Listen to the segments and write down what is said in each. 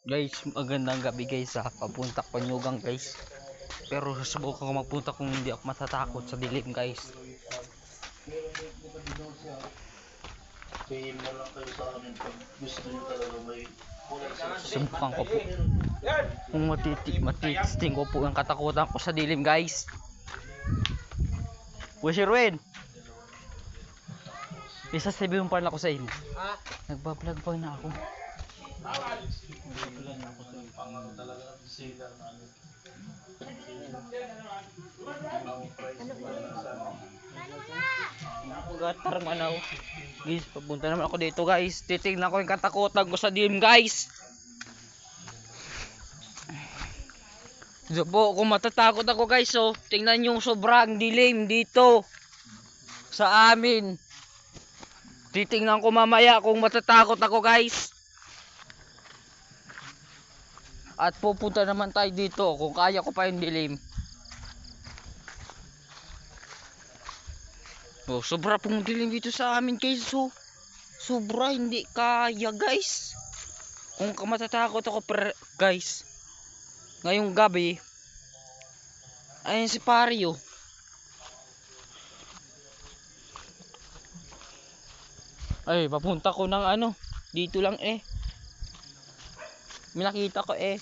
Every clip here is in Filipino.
Guys, magandang gabi guys ha. Papunta ko Nyugang guys. Pero susubukan ko magpunta kung hindi ako matatakot sa dilim guys. PM na lang kayo sa amin pag gusto nyo talaga may Subukan ko po. Kung matitesting ko po ang katakutan ko sa dilim guys. Kuya Sherwin, isa sabihin pa ako sa inyo. Nagbablog pa na ako. talaga sila na ano. Gatar manaw. Guys, papunta naman ako dito guys. Titingnan ko yung katakutan ko sa dilim guys. So po, kung matatakot ako guys, so tingnan yung sobrang dilim dito sa amin. Titingnan ko mamaya kung matatakot ako guys. At pupunta naman tayo dito kung kaya ko pa yung dilim. Oh, sobra pong dilim dito sa amin guys. So, sobra hindi kaya guys. Kung matatakot ako guys. Ngayong gabi, ayun si Pario. Ay, papunta ko ng ano, dito lang eh. May nakita ko eh.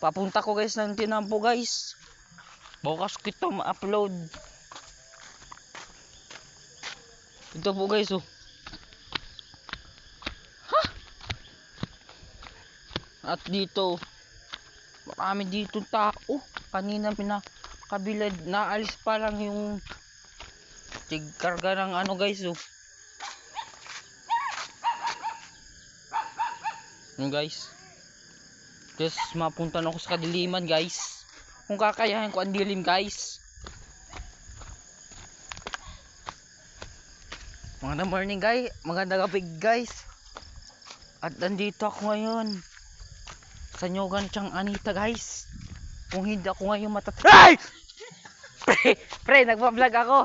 Papunta ko guys ng Tinampo guys. Bukas ko ito ma-upload. Ito po guys oh. Ha? At dito, marami dito tao. Kanina pinakabilad, naalis pa lang yung tigkarga ng ano guys oh. Yung guys. Guys, mapunta na ako sa kadiliman guys. Kung kakayahan ko ang dilim guys. Magandang morning guys. Magandang gabi guys. At nandito ako ngayon sa Nyugan Tiang Anita guys. Kung hindi ako ngayon Ay! Pre, nagbablog ako.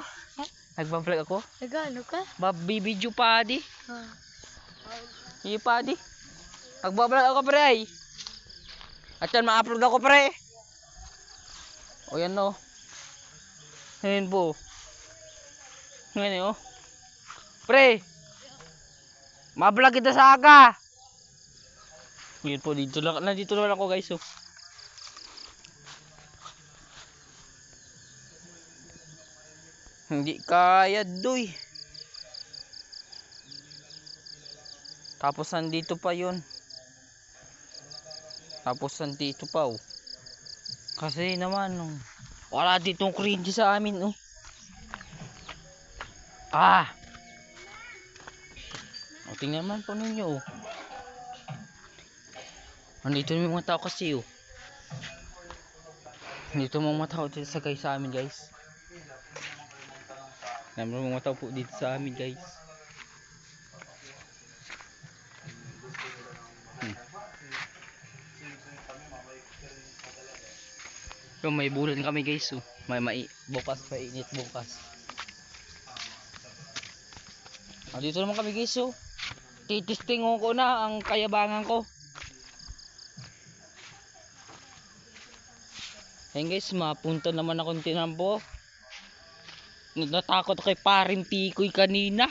Nagbablog ako. Nagano ka? Babibidyo pa di. Iyo pa di. Nagbablog ako pre ay. At yan ma-upload ako pre. O yan no. Ngayon po. Ngayon oh. Pre. Ma-vlog kita sa aga. Ngayon po dito lang. Nandito naman ako guys oh. Hindi kaya doy. Tapos nandito pa yun. Tapos nandito pa oh. Kasi naman oh, wala ditong cringe sa amin oh. Ah. O tingnan naman po ninyo oh. Nandito yung mga tao kasi oh. Nandito mga tao dito sa guys sa amin guys. Nandito mga tao po dito sa amin guys. So, may bulan kami guys oh. May bukas pa init bukas. Dito naman kami guys oh. Titisting ko na ang kayabangan ko. Ayun guys, mapunta naman akong Tinampo. Natakot ako kay Paring Tikoy kanina.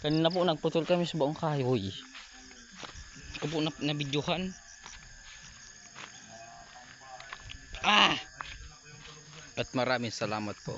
Kanina po nagputol kami sa buong kahoy. Ito po na-videohan. At maraming salamat po.